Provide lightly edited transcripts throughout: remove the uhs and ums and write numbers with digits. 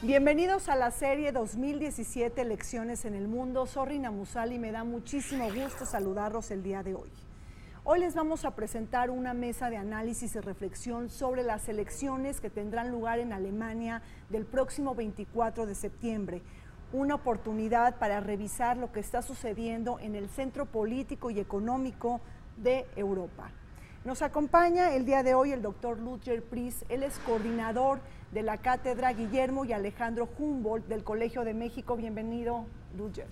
Bienvenidos a la serie 2017 Elecciones en el Mundo. Soy Rina Musali y me da muchísimo gusto saludarlos el día de hoy. Hoy les vamos a presentar una mesa de análisis y reflexión sobre las elecciones que tendrán lugar en Alemania del próximo 24 de septiembre. Una oportunidad para revisar lo que está sucediendo en el centro político y económico de Europa. Nos acompaña el día de hoy el doctor Ludger Priess. Él es coordinador de la Cátedra Guillermo y Alejandro Humboldt del Colegio de México. Bienvenido, Ludger.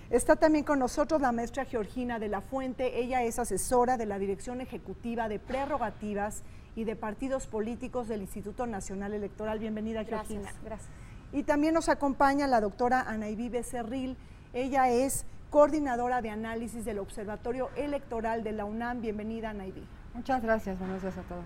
Está también con nosotros la maestra Georgina de la Fuente. Ella es asesora de la Dirección Ejecutiva de Prerrogativas y de Partidos Políticos del Instituto Nacional Electoral. Bienvenida, Georgina. Gracias. Y también nos acompaña la doctora Anaibí Becerril. Ella es coordinadora de análisis del Observatorio Electoral de la UNAM. Bienvenida, Anaibí. Muchas gracias, buenos días a todos.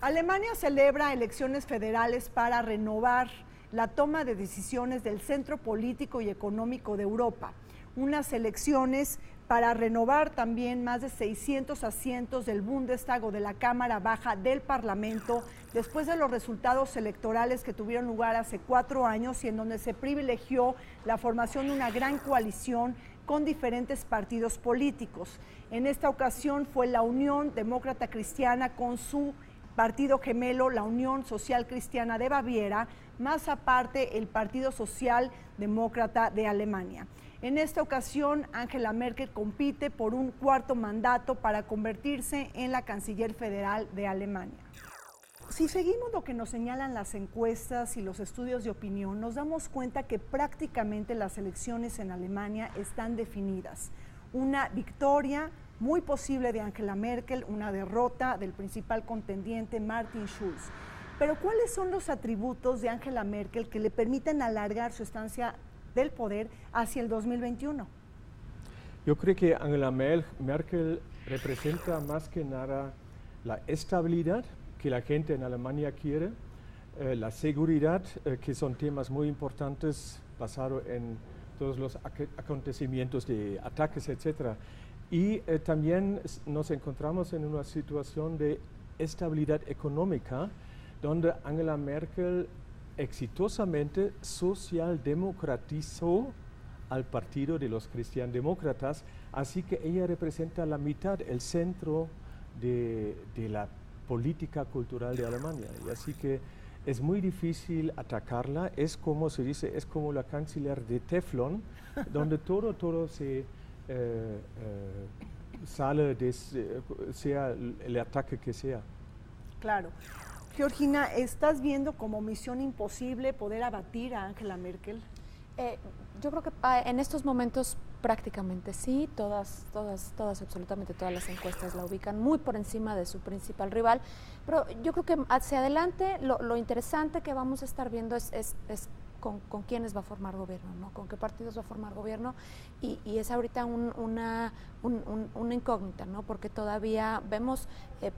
Alemania celebra elecciones federales para renovar la toma de decisiones del centro político y económico de Europa. Unas elecciones para renovar también más de 600 asientos del Bundestag o de la Cámara Baja del Parlamento, después de los resultados electorales que tuvieron lugar hace 4 años y en donde se privilegió la formación de una gran coalición con diferentes partidos políticos. En esta ocasión fue la Unión Demócrata Cristiana con su partido gemelo, la Unión Social Cristiana de Baviera, más aparte el Partido Social Demócrata de Alemania. En esta ocasión, Angela Merkel compite por un 4º mandato para convertirse en la canciller federal de Alemania. Si seguimos lo que nos señalan las encuestas y los estudios de opinión, nos damos cuenta que prácticamente las elecciones en Alemania están definidas. Una victoria muy posible de Angela Merkel, una derrota del principal contendiente Martin Schulz. Pero ¿cuáles son los atributos de Angela Merkel que le permiten alargar su estancia del poder hacia el 2021? Yo creo que Angela Merkel representa más que nada la estabilidad que la gente en Alemania quiere, la seguridad, que son temas muy importantes basados en todos los acontecimientos de ataques, etc. Y también nos encontramos en una situación de estabilidad económica, donde Angela Merkel exitosamente socialdemocratizó al partido de los cristiandemócratas, así que ella representa la mitad, el centro de la política cultural de Alemania, y así que es muy difícil atacarla. Es como se dice, es como la canciller de Teflon, donde todo se sale sea el ataque que sea. Claro. Georgina, ¿estás viendo como misión imposible poder abatir a Angela Merkel? Yo creo que en estos momentos prácticamente sí, absolutamente todas las encuestas la ubican muy por encima de su principal rival, pero yo creo que hacia adelante lo interesante que vamos a estar viendo es con quiénes va a formar gobierno, ¿no? Con qué partidos va a formar gobierno, y es ahorita una incógnita, ¿no? Porque todavía vemos,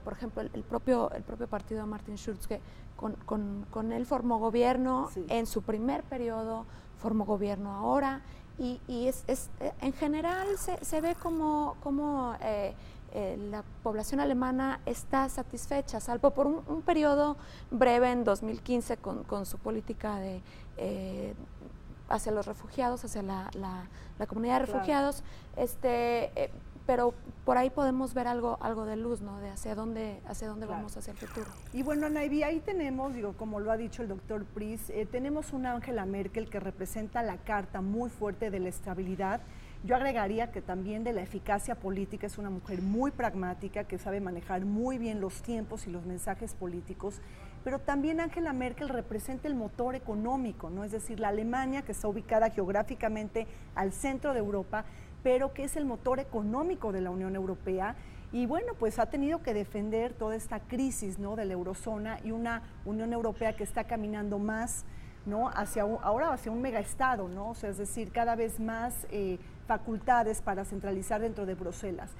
por ejemplo, el propio partido de Martin Schulz, que con él formó gobierno, sí, en su primer periodo, formó gobierno ahora, y en general se ve como la población alemana está satisfecha, salvo por un periodo breve en 2015 con su política de hacia los refugiados, hacia la comunidad de refugiados, claro. Pero por ahí podemos ver algo de luz, ¿no? De hacia dónde claro, vamos hacia el futuro. Y bueno, Anaibí, ahí tenemos, como lo ha dicho el doctor Priess, tenemos una Angela Merkel que representa la carta muy fuerte de la estabilidad. Yo agregaría que también de la eficacia política. Es una mujer muy pragmática que sabe manejar muy bien los tiempos y los mensajes políticos, pero también Angela Merkel representa el motor económico, ¿no? Es decir, la Alemania, que está ubicada geográficamente al centro de Europa, pero que es el motor económico de la Unión Europea, y bueno, pues ha tenido que defender toda esta crisis, ¿no?, de la eurozona, y una Unión Europea que está caminando más, ¿no?, ahora hacia un megaestado, ¿no? O sea, es decir, cada vez más facultades para centralizar dentro de Bruselas.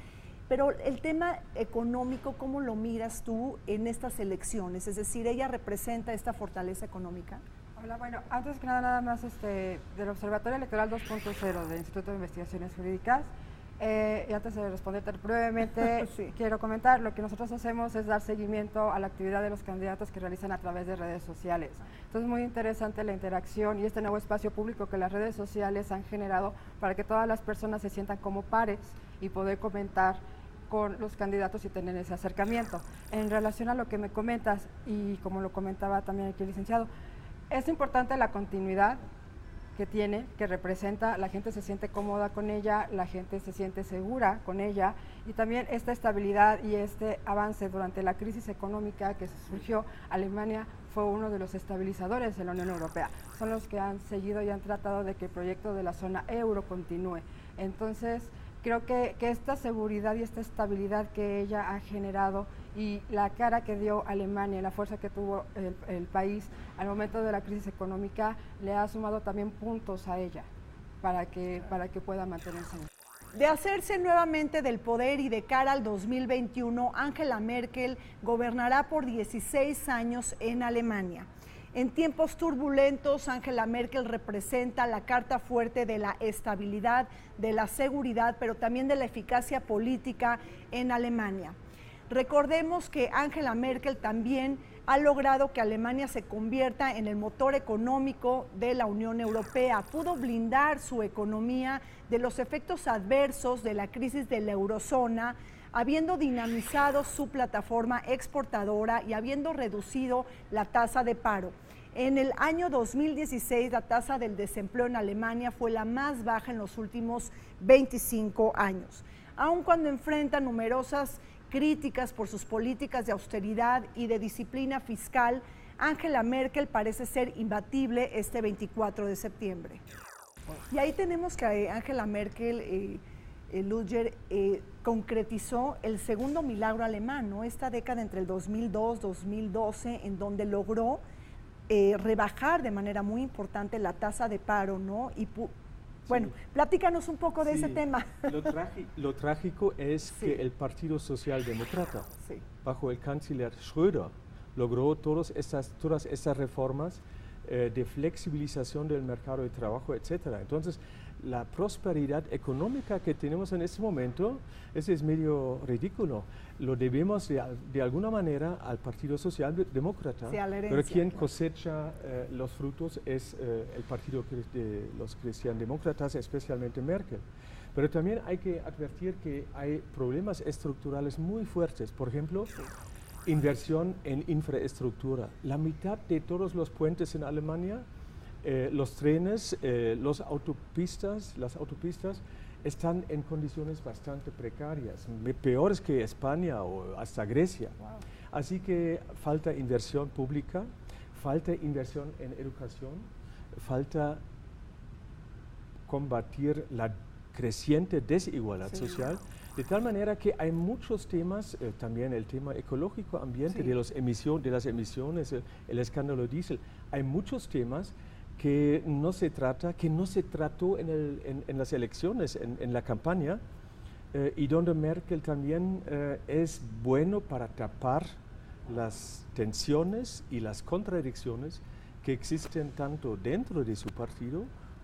Pero el tema económico, ¿cómo lo miras tú en estas elecciones? Es decir, ¿ella representa esta fortaleza económica? Hola, bueno, antes que nada más del Observatorio Electoral 2.0 del Instituto de Investigaciones Jurídicas, Y antes de responderte brevemente, sí. quiero comentar, lo que nosotros hacemos es dar seguimiento a la actividad de los candidatos que realizan a través de redes sociales. Entonces es muy interesante la interacción y este nuevo espacio público que las redes sociales han generado para que todas las personas se sientan como pares y poder comentar con los candidatos y tener ese acercamiento. En relación a lo que me comentas, y como lo comentaba también aquí el licenciado, es importante la continuidad que tiene, que representa, la gente se siente cómoda con ella, la gente se siente segura con ella, y también esta estabilidad y este avance durante la crisis económica que surgió. Alemania fue uno de los estabilizadores de la Unión Europea, son los que han seguido y han tratado de que el proyecto de la zona euro continúe. Entonces, creo que esta seguridad y esta estabilidad que ella ha generado y la cara que dio Alemania, la fuerza que tuvo el país al momento de la crisis económica, le ha sumado también puntos a ella para que pueda mantenerse. De hacerse nuevamente del poder y de cara al 2021, Angela Merkel gobernará por 16 años en Alemania. En tiempos turbulentos, Angela Merkel representa la carta fuerte de la estabilidad, de la seguridad, pero también de la eficacia política en Alemania. Recordemos que Angela Merkel también ha logrado que Alemania se convierta en el motor económico de la Unión Europea. Pudo blindar su economía de los efectos adversos de la crisis de la eurozona, habiendo dinamizado su plataforma exportadora y habiendo reducido la tasa de paro. En el año 2016, la tasa del desempleo en Alemania fue la más baja en los últimos 25 años. Aun cuando enfrenta numerosas críticas por sus políticas de austeridad y de disciplina fiscal, Angela Merkel parece ser imbatible este 24 de septiembre. Y ahí tenemos que Angela Merkel, Ludger, concretizó el segundo milagro alemán, ¿no? Esta década entre el 2002-2012, en donde logró rebajar de manera muy importante la tasa de paro, ¿no? Y bueno, platícanos un poco de ese tema. Lo trágico es que el Partido Socialdemócrata, bajo el canciller Schröder, logró todas estas reformas de flexibilización del mercado de trabajo, etcétera. Entonces, la prosperidad económica que tenemos en este momento es medio ridículo. Lo debemos de alguna manera al Partido Socialdemócrata, pero quien cosecha los frutos es el partido de los cristiandemócratas, especialmente Merkel. Pero también hay que advertir que hay problemas estructurales muy fuertes. Por ejemplo, inversión en infraestructura. La mitad de todos los puentes en Alemania, los trenes, las autopistas están en condiciones bastante precarias, peores que España o hasta Grecia. Wow. Así que falta inversión pública, falta inversión en educación, falta combatir la creciente desigualdad social, de tal manera que hay muchos temas, también el tema ecológico, ambiente, de las emisiones, el escándalo diésel, hay muchos temas que no se trató en las elecciones, en la campaña, y donde Merkel también es bueno para tapar las tensiones y las contradicciones que existen tanto dentro de su partido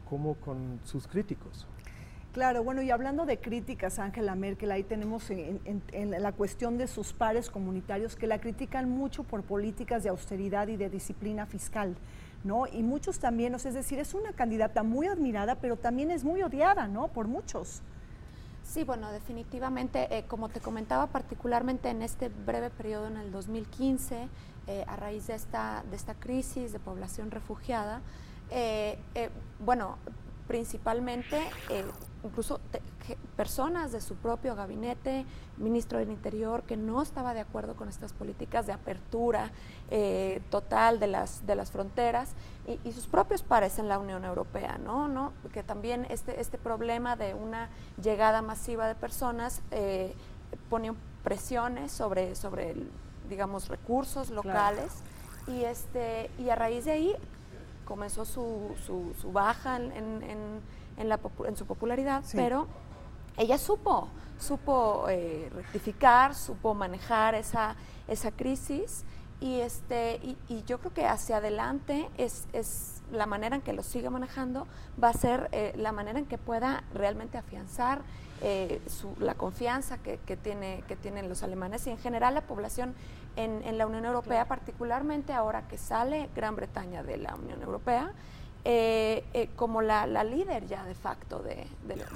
como con sus críticos. Claro, bueno, y hablando de críticas a Angela Merkel, ahí tenemos en la cuestión de sus pares comunitarios que la critican mucho por políticas de austeridad y de disciplina fiscal, ¿no? Y muchos también, es decir, es una candidata muy admirada, pero también es muy odiada, ¿no? Por muchos. Sí, bueno, definitivamente, como te comentaba, particularmente en este breve periodo en el 2015, a raíz de esta crisis de población refugiada, bueno, principalmente incluso personas de su propio gabinete, ministro del Interior, que no estaba de acuerdo con estas políticas de apertura total de las fronteras y sus propios pares en la Unión Europea, ¿no? Que también este problema de una llegada masiva de personas pone presiones sobre digamos, recursos locales, claro. Y a raíz de ahí comenzó su baja en su popularidad, pero ella supo rectificar, supo manejar esa crisis y yo creo que hacia adelante es la manera en que lo siga manejando, va a ser la manera en que pueda realmente afianzar la confianza que tienen los alemanes y en general la población en la Unión Europea, particularmente ahora que sale Gran Bretaña de la Unión Europea, como la líder ya de facto de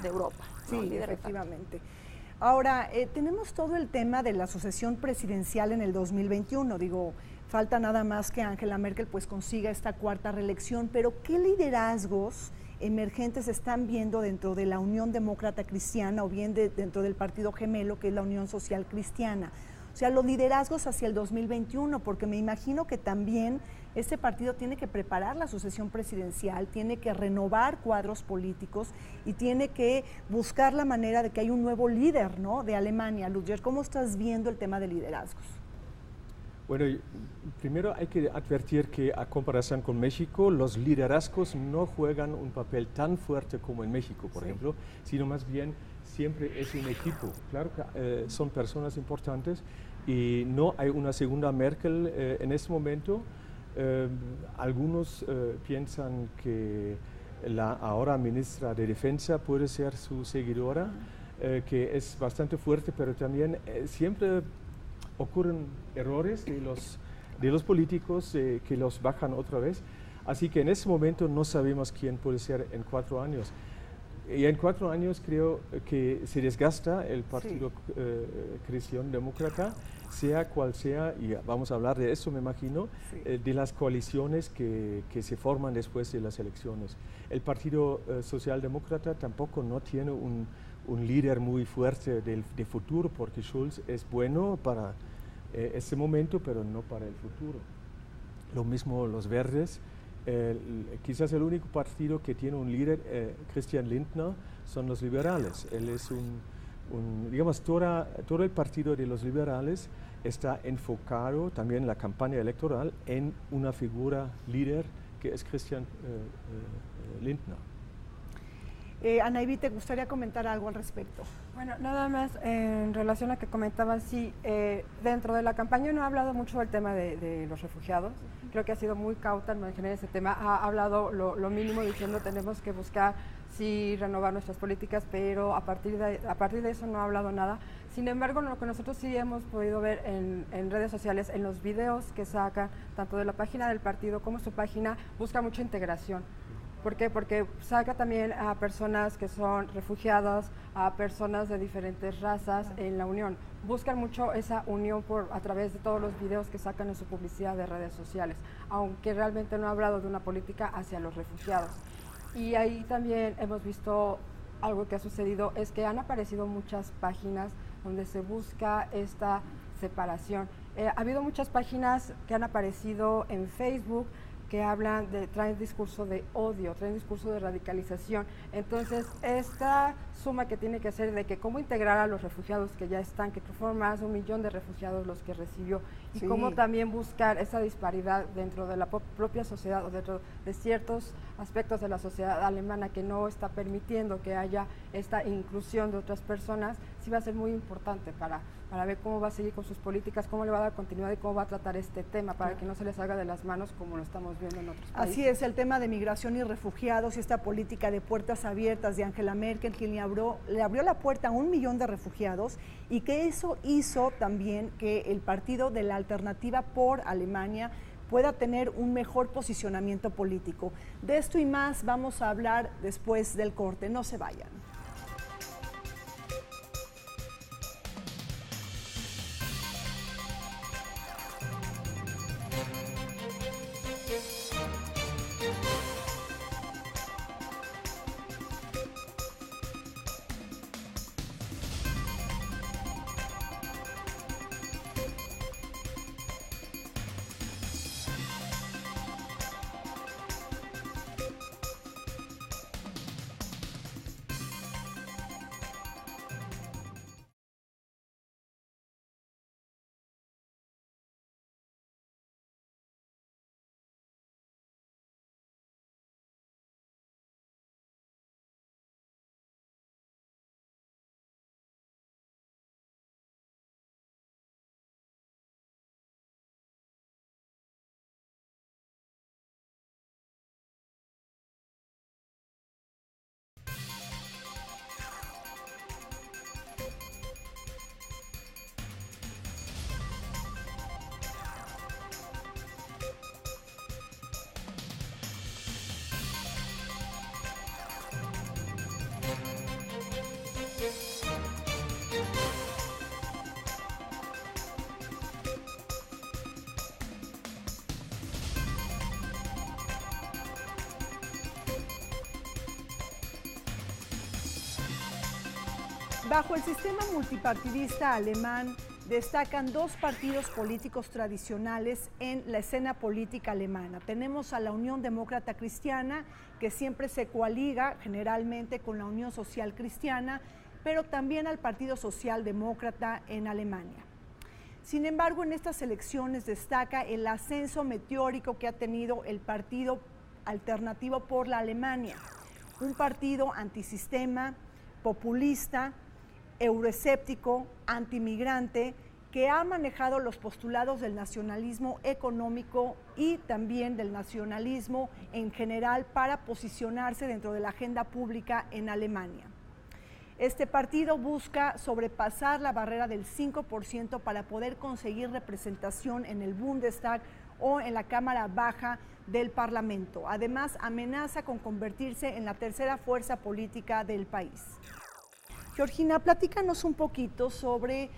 Europa. Sí, ¿no? Líder efectivamente. Ahora, tenemos todo el tema de la sucesión presidencial en el 2021, digo, falta nada más que Angela Merkel pues consiga esta cuarta reelección, pero ¿qué liderazgos emergentes están viendo dentro de la Unión Demócrata Cristiana o bien dentro del partido gemelo que es la Unión Social Cristiana? O sea, los liderazgos hacia el 2021, porque me imagino que también este partido tiene que preparar la sucesión presidencial, tiene que renovar cuadros políticos y tiene que buscar la manera de que haya un nuevo líder, ¿no?, de Alemania. Ludger, ¿cómo estás viendo el tema de liderazgos? Bueno, primero hay que advertir que a comparación con México, los liderazgos no juegan un papel tan fuerte como en México, por ejemplo, sino más bien siempre es un equipo. Claro que son personas importantes y no hay una segunda Merkel en este momento. Algunos piensan que la ahora ministra de Defensa puede ser su seguidora, que es bastante fuerte, pero también siempre ocurren errores de los políticos que los bajan otra vez. Así que en este momento no sabemos quién puede ser en 4 años. Y en 4 años creo que se desgasta el Partido Cristiano Demócrata, sea cual sea, y vamos a hablar de eso, me imagino, de las coaliciones que se forman después de las elecciones. El Partido Socialdemócrata tampoco no tiene un líder muy fuerte de futuro, porque Schulz es bueno para este momento, pero no para el futuro. Lo mismo los Verdes. Quizás el único partido que tiene un líder, Christian Lindner, son los liberales. Él es digamos, todo el partido de los liberales está enfocado también en la campaña electoral en una figura líder que es Christian Lindner. Anaí, ¿te gustaría comentar algo al respecto? Bueno, nada más en relación a lo que comentaban, sí, dentro de la campaña no ha hablado mucho del tema de los refugiados. Creo que ha sido muy cauta en mantener ese tema. Ha hablado lo mínimo diciendo tenemos que buscar sí renovar nuestras políticas, pero a partir de eso no ha hablado nada. Sin embargo, lo que nosotros sí hemos podido ver en redes sociales, en los videos que sacan, tanto de la página del partido como su página, busca mucha integración. ¿Por qué? Porque saca también a personas que son refugiadas, a personas de diferentes razas en la unión. Buscan mucho esa unión a través de todos los videos que sacan en su publicidad de redes sociales, aunque realmente no ha hablado de una política hacia los refugiados. Y ahí también hemos visto algo que ha sucedido, es que han aparecido muchas páginas donde se busca esta separación. Ha habido muchas páginas que han aparecido en Facebook, que traen discurso de odio, traen discurso de radicalización. Entonces, esta suma que tiene que hacer de que cómo integrar a los refugiados que ya están, que fueron más de 1 millón de refugiados los que recibió, y cómo también buscar esa disparidad dentro de la propia sociedad o dentro de ciertos aspectos de la sociedad alemana que no está permitiendo que haya esta inclusión de otras personas, sí va a ser muy importante para ver cómo va a seguir con sus políticas, cómo le va a dar continuidad y cómo va a tratar este tema para que no se le salga de las manos como lo estamos viendo en otros países. Así es, el tema de migración y refugiados y esta política de puertas abiertas de Angela Merkel, quien le abrió la puerta a 1 millón de refugiados, y que eso hizo también que el partido de la Alternativa por Alemania pueda tener un mejor posicionamiento político. De esto y más vamos a hablar después del corte, no se vayan. Bajo el sistema multipartidista alemán, destacan dos partidos políticos tradicionales en la escena política alemana. Tenemos a la Unión Demócrata Cristiana, que siempre se coaliga generalmente con la Unión Social Cristiana, pero también al Partido Socialdemócrata en Alemania. Sin embargo, en estas elecciones destaca el ascenso meteórico que ha tenido el Partido Alternativo por la Alemania, un partido antisistema, populista, euroescéptico, antimigrante, que ha manejado los postulados del nacionalismo económico y también del nacionalismo en general para posicionarse dentro de la agenda pública en Alemania. Este partido busca sobrepasar la barrera del 5% para poder conseguir representación en el Bundestag o en la Cámara Baja del Parlamento. Además, amenaza con convertirse en la tercera fuerza política del país. Georgina, platícanos un poquito sobre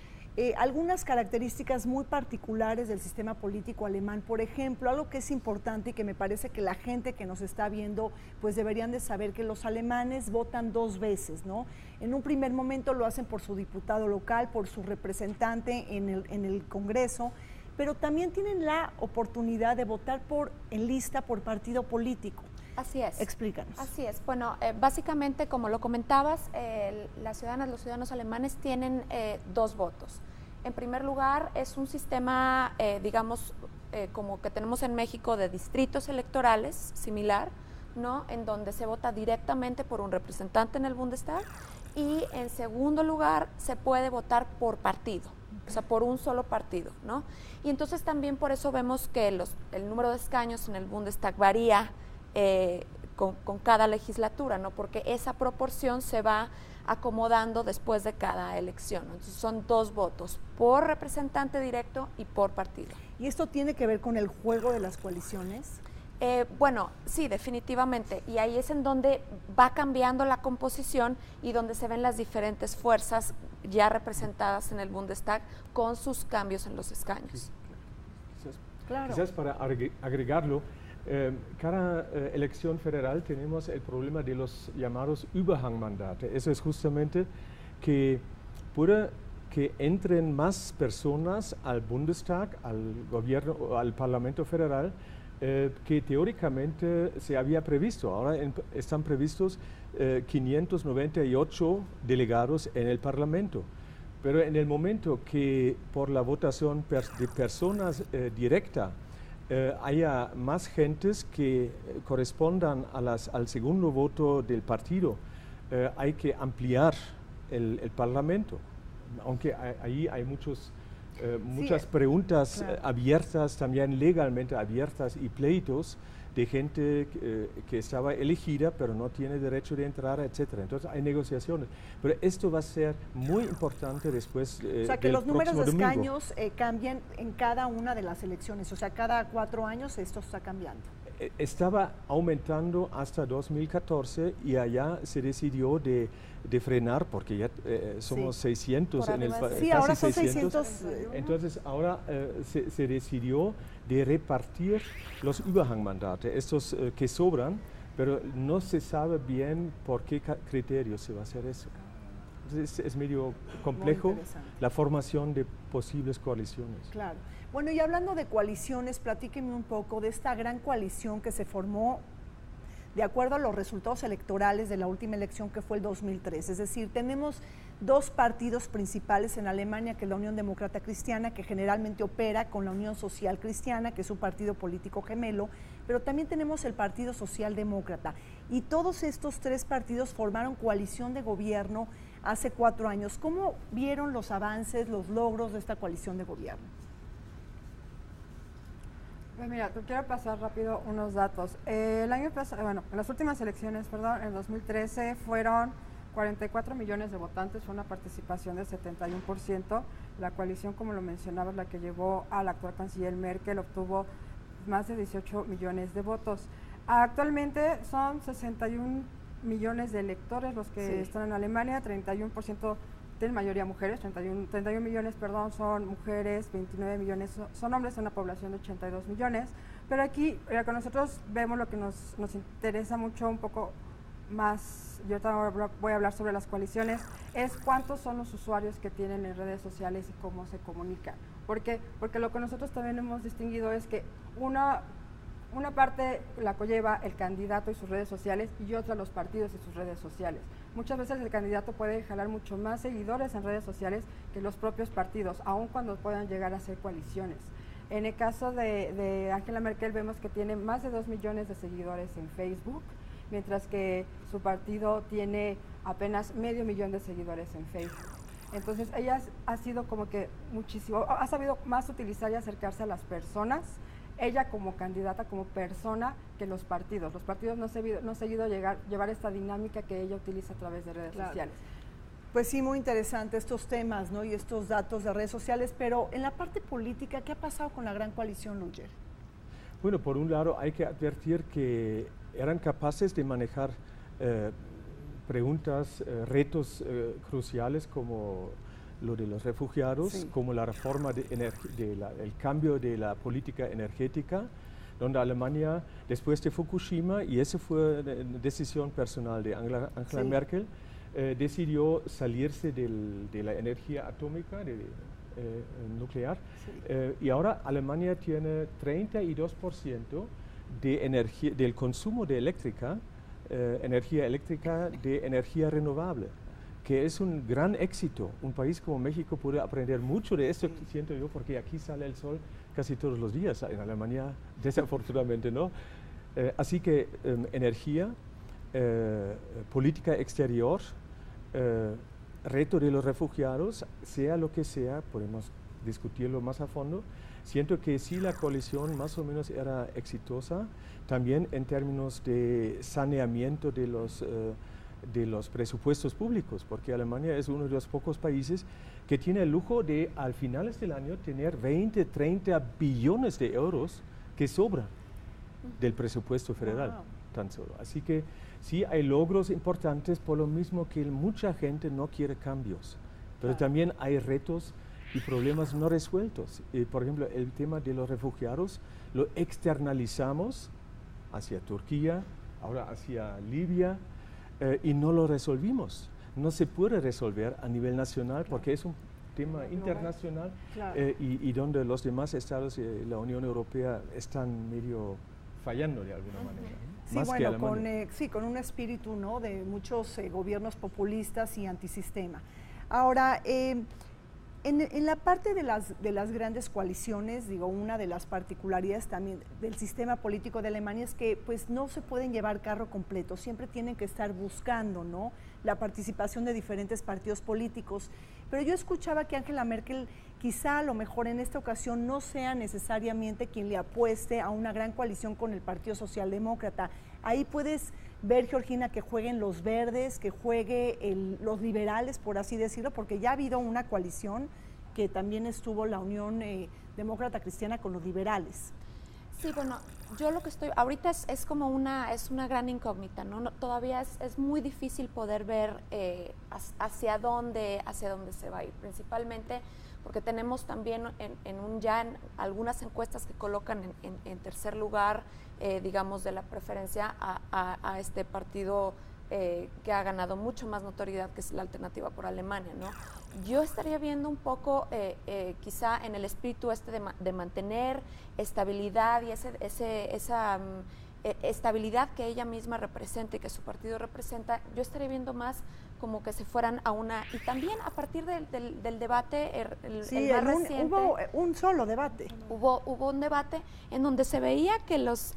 algunas características muy particulares del sistema político alemán. Por ejemplo, algo que es importante y que me parece que la gente que nos está viendo pues deberían de saber, que los alemanes votan dos veces, ¿no? En un primer momento lo hacen por su diputado local, por su representante en el Congreso, pero también tienen la oportunidad de votar en lista por partido político. Así es. Explícanos. Así es. Bueno, básicamente, como lo comentabas, las ciudadanas, los ciudadanos alemanes tienen dos votos. En primer lugar, es un sistema, digamos, como que tenemos en México, de distritos electorales, similar, ¿no? En donde se vota directamente por un representante en el Bundestag, y en segundo lugar, se puede votar por partido. O sea, por un solo partido, ¿no? Y entonces también por eso vemos que el número de escaños en el Bundestag varía con cada legislatura, ¿no? Porque esa proporción se va acomodando después de cada elección, ¿no? Entonces son dos votos, por representante directo y por partido. ¿Y esto tiene que ver con el juego de las coaliciones? Bueno, sí, definitivamente, y ahí es en donde va cambiando la composición y donde se ven las diferentes fuerzas ya representadas en el Bundestag con sus cambios en los escaños. Quizás para agregarlo, cada elección federal tenemos el problema de los llamados Überhangmandate. Eso es justamente que puede que entren más personas al Bundestag, al gobierno, al Parlamento Federal, que teóricamente se había previsto. Ahora están previstos 598 delegados en el Parlamento. Pero en el momento que por la votación de personas directa haya más gentes que correspondan al segundo voto del partido, hay que ampliar el Parlamento. Aunque ahí hay muchas preguntas abiertas, también legalmente abiertas, y pleitos de gente que estaba elegida pero no tiene derecho de entrar, etcétera. Entonces hay negociaciones. Pero esto va a ser muy importante después o sea, que los números de domingo. escaños cambian en cada una de las elecciones. O sea, cada 4 años esto está cambiando. Estaba aumentando hasta 2014 y allá se decidió de frenar, porque ya somos 600 en el país. Sí, ahora son 600. Entonces ahora se decidió de repartir los Überhangmandate, estos que sobran, pero no se sabe bien por qué criterio se va a hacer eso. Entonces es medio complejo la formación de posibles coaliciones. Claro. Bueno, y hablando de coaliciones, platíquenme un poco de esta gran coalición que se formó de acuerdo a los resultados electorales de la última elección, que fue el 2003. Es decir, tenemos dos partidos principales en Alemania, que es la Unión Demócrata Cristiana, que generalmente opera con la Unión Social Cristiana, que es un partido político gemelo, pero también tenemos el Partido Socialdemócrata. Y todos estos tres partidos formaron coalición de gobierno hace 4 años. ¿Cómo vieron los avances, los logros de esta coalición de gobierno? Pues mira, quiero pasar rápido unos datos. El año pasado, bueno, en las últimas elecciones, perdón, en 2013 fueron 44 millones de votantes, fue una participación del 71%. La coalición, como lo mencionabas, la que llevó a la actual canciller Merkel, obtuvo más de 18 millones de votos. Actualmente son 61 millones de electores los que están en Alemania, 31% tienen mayoría mujeres, 31 millones, perdón, son mujeres, 29 millones son hombres, en una población de 82 millones. Pero aquí, con nosotros vemos lo que nos interesa mucho un poco más, yo ahora voy a hablar sobre las coaliciones, es cuántos son los usuarios que tienen en redes sociales y cómo se comunican. ¿Por qué? Porque lo que nosotros también hemos distinguido es que una parte la conlleva el candidato y sus redes sociales y otra los partidos y sus redes sociales. Muchas veces el candidato puede jalar mucho más seguidores en redes sociales que los propios partidos, aun cuando puedan llegar a ser coaliciones. En el caso de Angela Merkel vemos que tiene más de 2 millones de seguidores en Facebook, mientras que su partido tiene apenas medio millón de seguidores en Facebook. Entonces ella ha sido como que muchísimo, ha sabido más utilizar y acercarse a las personas, ella como candidata, como persona, que los partidos. Los partidos no han seguido llevar esta dinámica que ella utiliza a través de redes sociales. Pues sí, muy interesante estos temas, ¿no? Y estos datos de redes sociales, pero en la parte política, ¿qué ha pasado con la Gran Coalición, Luyer? Bueno, por un lado hay que advertir que eran capaces de manejar preguntas, retos cruciales como lo de los refugiados, sí, como la reforma el cambio de la política energética, donde Alemania, después de Fukushima, y esa fue decisión personal de Angela sí, Merkel, decidió salirse de la energía atómica, nuclear, sí, y ahora Alemania tiene 32% de energía, del consumo de energía eléctrica de energía renovable, que es un gran éxito. Un país como México puede aprender mucho de esto, siento yo, porque aquí sale el sol casi todos los días, en Alemania desafortunadamente no. Así que energía, política exterior, reto de los refugiados, sea lo que sea, podemos discutirlo más a fondo. Siento que sí, la coalición más o menos era exitosa, también en términos de saneamiento de los presupuestos públicos, porque Alemania es uno de los pocos países que tiene el lujo de, al finales del año, tener 20, 30 billones de euros que sobran del presupuesto federal, wow, tan solo. Así que sí hay logros importantes, por lo mismo que mucha gente no quiere cambios, pero también hay retos y problemas no resueltos. Por ejemplo, el tema de los refugiados lo externalizamos hacia Turquía, ahora hacia Libia, y no lo resolvimos. No se puede resolver a nivel nacional porque es un tema internacional, y donde los demás estados de la Unión Europea están medio fallando de alguna manera. Sí, más bueno, con un espíritu, ¿no?, de muchos gobiernos populistas y antisistema. Ahora, en la parte de las grandes coaliciones, digo, una de las particularidades también del sistema político de Alemania es que pues no se pueden llevar carro completo, siempre tienen que estar buscando, ¿no?, la participación de diferentes partidos políticos. Pero yo escuchaba que Angela Merkel quizá a lo mejor en esta ocasión no sea necesariamente quien le apueste a una gran coalición con el Partido Socialdemócrata. Ahí puedes ver, Georgina, que jueguen los verdes, que juegue los liberales, por así decirlo, porque ya ha habido una coalición que también estuvo la Unión Demócrata Cristiana con los liberales. Sí, bueno, yo lo que estoy, ahorita es como una gran incógnita, ¿no? Todavía es muy difícil poder ver hacia dónde se va a ir, principalmente porque tenemos también en algunas encuestas que colocan en tercer lugar, digamos, de la preferencia a este partido que ha ganado mucho más notoriedad, que es la Alternativa por Alemania, ¿no? Yo estaría viendo un poco, quizá en el espíritu de mantener estabilidad y esa estabilidad que ella misma representa y que su partido representa, yo estaría viendo más como que se fueran a una, y también a partir del debate, el más reciente. Hubo un solo debate. Hubo un debate en donde se veía que los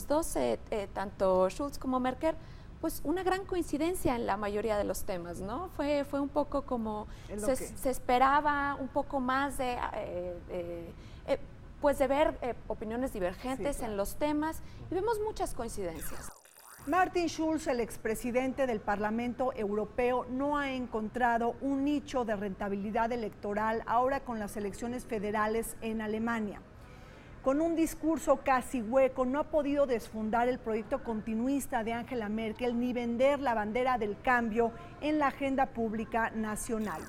dos, tanto Schulz como Merkel, pues una gran coincidencia en la mayoría de los temas, ¿no? Fue un poco como, se esperaba un poco más de ver opiniones divergentes, sí, claro, en los temas, y vemos muchas coincidencias. Martin Schulz, el expresidente del Parlamento Europeo, no ha encontrado un nicho de rentabilidad electoral ahora con las elecciones federales en Alemania. Con un discurso casi hueco, no ha podido desfundar el proyecto continuista de Angela Merkel ni vender la bandera del cambio en la agenda pública nacional.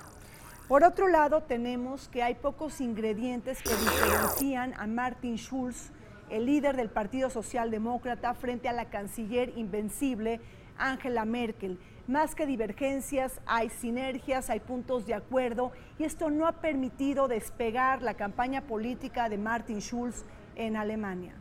Por otro lado, tenemos que hay pocos ingredientes que diferencian a Martin Schulz, el líder del Partido Socialdemócrata, frente a la canciller invencible Angela Merkel. Más que divergencias, hay sinergias, hay puntos de acuerdo, y esto no ha permitido despegar la campaña política de Martin Schulz en Alemania.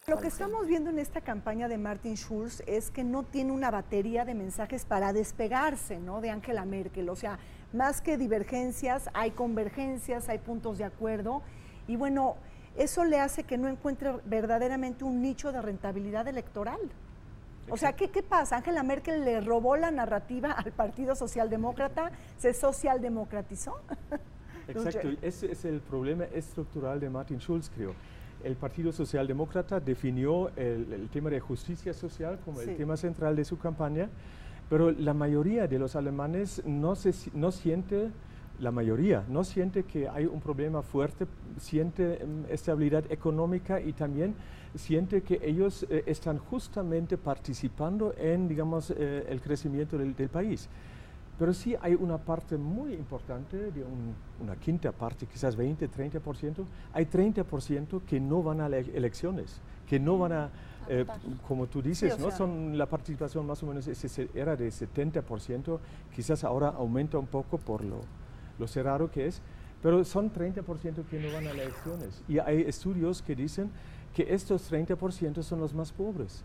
Lo que estamos viendo en esta campaña de Martin Schulz es que no tiene una batería de mensajes para despegarse, ¿no?, de Angela Merkel. O sea, más que divergencias, hay convergencias, hay puntos de acuerdo, y bueno, eso le hace que no encuentre verdaderamente un nicho de rentabilidad electoral. O sea, ¿qué pasa? Angela Merkel le robó la narrativa al Partido Socialdemócrata, se socialdemocratizó. Exacto, ese es el problema estructural de Martin Schulz, creo. El Partido Socialdemócrata definió el tema de justicia social como el tema central de su campaña, pero la mayoría de los alemanes no siente que hay un problema fuerte, siente estabilidad económica y también siente que ellos están justamente participando en, digamos, el crecimiento del país. Pero sí hay una parte muy importante, de una quinta parte, quizás 20, 30%, hay 30% que no van a elecciones, que no van a, como tú dices, sí, ¿no? Son la participación más o menos era de 70%, quizás ahora aumenta un poco por lo cerrado que es, pero son 30% que no van a elecciones. Y hay estudios que dicen que estos 30% son los más pobres.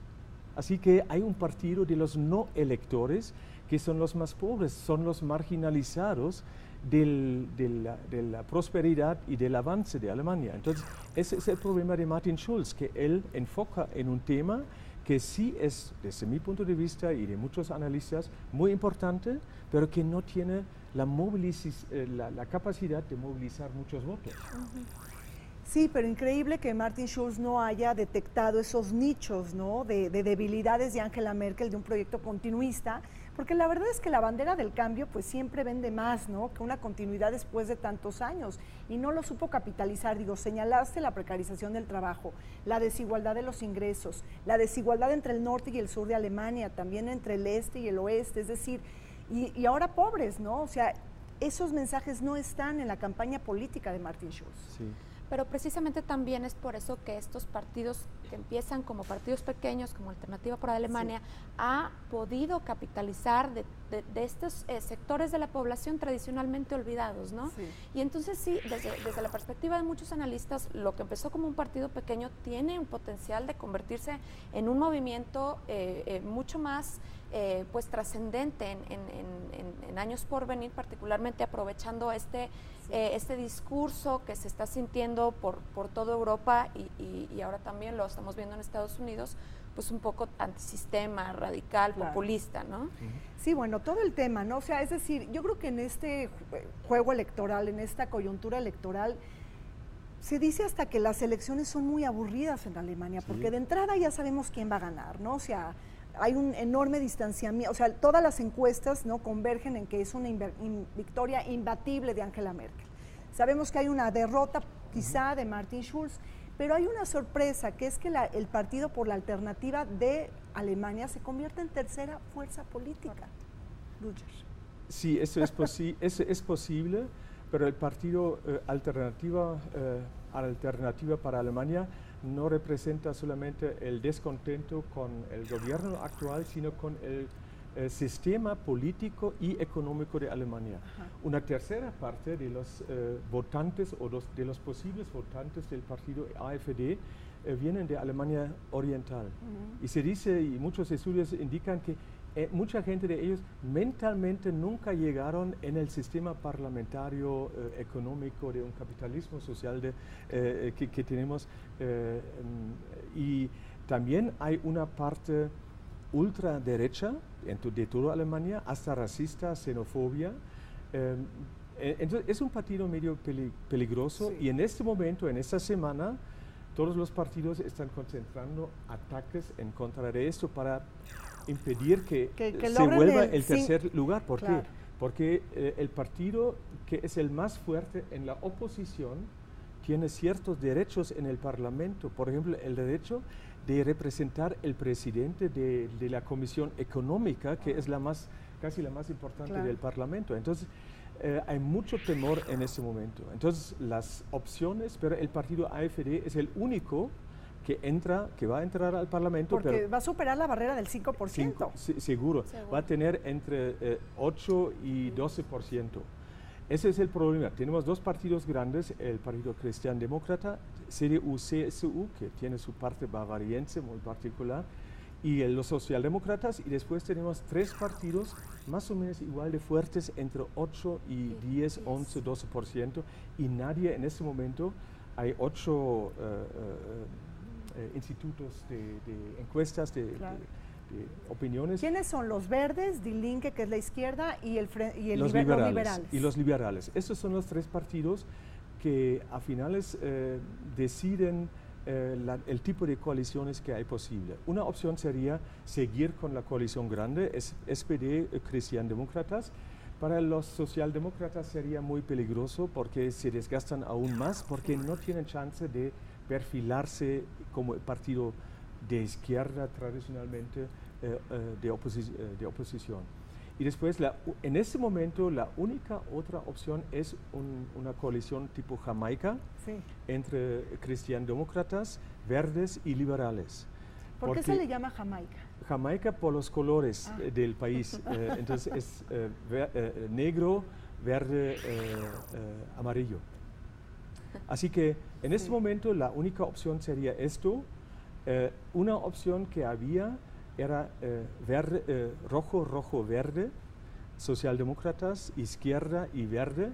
Así que hay un partido de los no electores que son los más pobres, son los marginalizados de la prosperidad y del avance de Alemania. Entonces, ese es el problema de Martin Schulz, que él enfoca en un tema que sí es, desde mi punto de vista y de muchos analistas, muy importante, pero que no tiene la capacidad de movilizar muchos votos. Sí, pero increíble que Martin Schulz no haya detectado esos nichos, ¿no?, de debilidades de Angela Merkel, de un proyecto continuista, porque la verdad es que la bandera del cambio pues siempre vende más, ¿no?, que una continuidad después de tantos años, y no lo supo capitalizar. Digo, señalaste la precarización del trabajo, la desigualdad de los ingresos, la desigualdad entre el norte y el sur de Alemania, también entre el este y el oeste, es decir, y ahora pobres, ¿no? O sea, esos mensajes no están en la campaña política de Martin Schulz. Sí. Pero precisamente también es por eso que estos partidos que empiezan como partidos pequeños, como Alternativa por Alemania, ha podido capitalizar de estos sectores de la población tradicionalmente olvidados, ¿no? Sí. Y entonces sí, desde la perspectiva de muchos analistas, lo que empezó como un partido pequeño tiene un potencial de convertirse en un movimiento mucho más pues trascendente en años por venir, particularmente aprovechando este discurso que se está sintiendo por toda Europa y ahora también lo estamos viendo en Estados Unidos, pues un poco antisistema, radical, populista, ¿no? Sí, bueno, todo el tema, ¿no? O sea, es decir, yo creo que en este juego electoral, en esta coyuntura electoral, se dice hasta que las elecciones son muy aburridas en Alemania, porque de entrada ya sabemos quién va a ganar, ¿no? O sea, hay un enorme distanciamiento, o sea, todas las encuestas, ¿no?, convergen en que es una victoria imbatible de Angela Merkel. Sabemos que hay una derrota quizá de Martin Schulz, pero hay una sorpresa, que es que el Partido por la Alternativa de Alemania se convierte en tercera fuerza política. Roger. Sí, eso es posible, pero el Partido Alternativa para Alemania no representa solamente el descontento con el gobierno actual, sino con el sistema político y económico de Alemania. Una tercera parte de los votantes o de los posibles votantes del partido AfD vienen de Alemania Oriental. Y se dice, y muchos estudios indican que mucha gente de ellos mentalmente nunca llegaron en el sistema parlamentario económico de un capitalismo social que tenemos. Y también hay una parte ultraderecha de toda Alemania, hasta racista, xenofobia. Entonces es un partido medio peligroso y en este momento, en esta semana, todos los partidos están concentrando ataques en contra de esto para impedir que se vuelva el tercer lugar. ¿Por qué? Porque el partido que es el más fuerte en la oposición tiene ciertos derechos en el Parlamento, por ejemplo, el derecho de representar el presidente de la Comisión Económica, que es casi la más importante del Parlamento. Entonces, hay mucho temor en este momento. Entonces, las opciones, pero el partido AfD es el único que va a entrar al Parlamento. Porque pero va a superar la barrera del 5%. Seguro. Va a tener entre 8 y 12%. Ese es el problema. Tenemos dos partidos grandes, el Partido Cristiano-Demócrata, CDU-CSU, que tiene su parte bavariense muy particular, y los socialdemócratas, y después tenemos tres partidos más o menos igual de fuertes, entre 8 y 10, 11, 12%, y nadie en este momento, hay 8 institutos de encuestas, de opiniones. ¿Quiénes son los verdes, Die Linke, que es la izquierda, y los liberales? Y los liberales. Estos son los tres partidos que a finales deciden el tipo de coaliciones que hay posible. Una opción sería seguir con la coalición grande, SPD, Cristiano-Demócratas. Para los socialdemócratas sería muy peligroso porque se desgastan aún más, porque no tienen chance de perfilarse como partido de izquierda tradicionalmente de oposición. Y después, en este momento, la única otra opción es una coalición tipo Jamaica, sí, entre cristiandemócratas, verdes y liberales. ¿Por qué se le llama Jamaica? Jamaica por los colores del país. Entonces es negro, verde, amarillo. Así que en este momento la única opción sería esto. Una opción que había era rojo, rojo, verde, socialdemócratas, izquierda y verde,